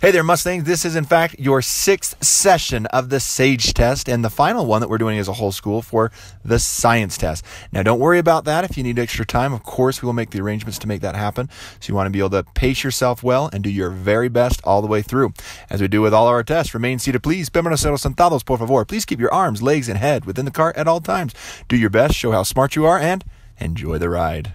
Hey there, Mustangs. This is, in fact, your 6th session of the SAGE test and the final one that we're doing as a whole school for the science test. Now, don't worry about that. If you need extra time, of course, we will make the arrangements to make that happen. So you want to be able to pace yourself well and do your very best all the way through. As we do with all our tests, remain seated, please. Permaneceros sentados, por favor. Please keep your arms, legs, and head within the cart at all times. Do your best, show how smart you are, and enjoy the ride.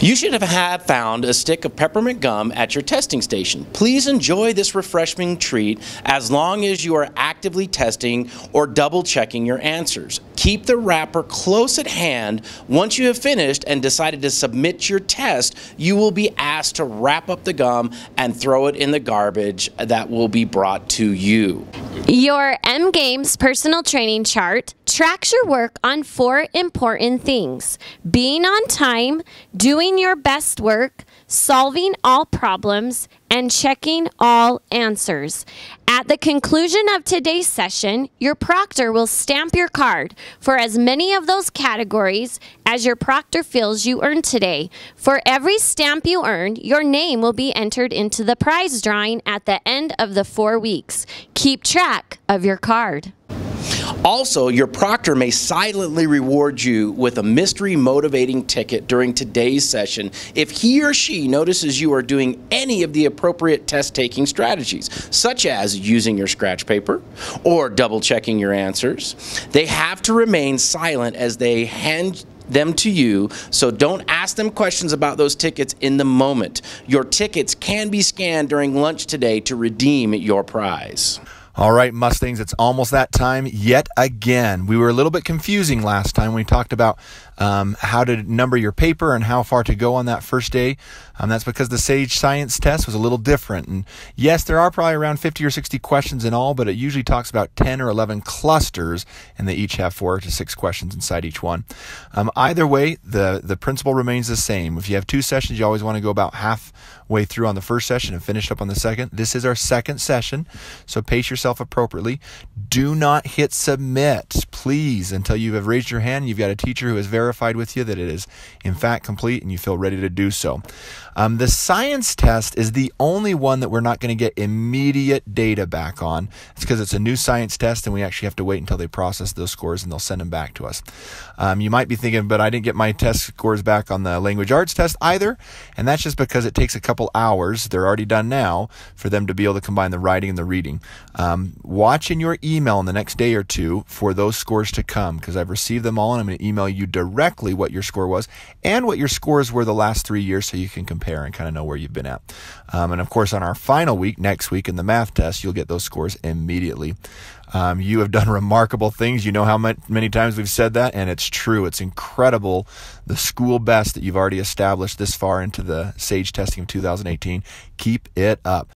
You should have found a stick of peppermint gum at your testing station. Please enjoy this refreshing treat as long as you are actively testing or double checking your answers. Keep the wrapper close at hand. Once you have finished and decided to submit your test, you will be asked to wrap up the gum and throw it in the garbage that will be brought to you. Your M-Games personal training chart tracks your work on 4 important things: being on time, doing your best work, solving all problems, and checking all answers. At the conclusion of today's session, your proctor will stamp your card for as many of those categories as your proctor feels you earned today. For every stamp you earn, your name will be entered into the prize drawing at the end of the 4 weeks. Keep track of your card. Also, your proctor may silently reward you with a mystery motivating ticket during today's session if he or she notices you are doing any of the appropriate test-taking strategies, such as using your scratch paper or double-checking your answers. They have to remain silent as they hand them to you, so don't ask them questions about those tickets in the moment. Your tickets can be scanned during lunch today to redeem your prize. All right, Mustangs, it's almost that time yet again. We were a little bit confusing last time when we talked about how to number your paper and how far to go on that first day. That's because the SAGE science test was a little different. And yes, there are probably around 50 or 60 questions in all, but it usually talks about 10 or 11 clusters, and they each have 4 to 6 questions inside each one. Either way, the principle remains the same. If you have 2 sessions, you always want to go about halfway through on the first session and finish up on the second. This is our second session, so pace yourself appropriately. Do not hit submit, please, until you have raised your hand and you've got a teacher who has verified with you that it is in fact complete and you feel ready to do so. The science test is the only one that we're not going to get immediate data back on. It's because it's a new science test and we actually have to wait until they process those scores and they'll send them back to us. You might be thinking, but I didn't get my test scores back on the language arts test either, and that's just because it takes a couple hours, they're already done now, for them to be able to combine the writing and the reading. Watch in your email in the next day or two for those scores to come, because I've received them all and I'm going to email you directly what your score was and what your scores were the last 3 years so you can compare and kind of know where you've been at. And of course, on our final week, next week in the math test, you'll get those scores immediately. You have done remarkable things. You know how many times we've said that, and it's true. It's incredible, the school best that you've already established this far into the SAGE testing of 2018. Keep it up.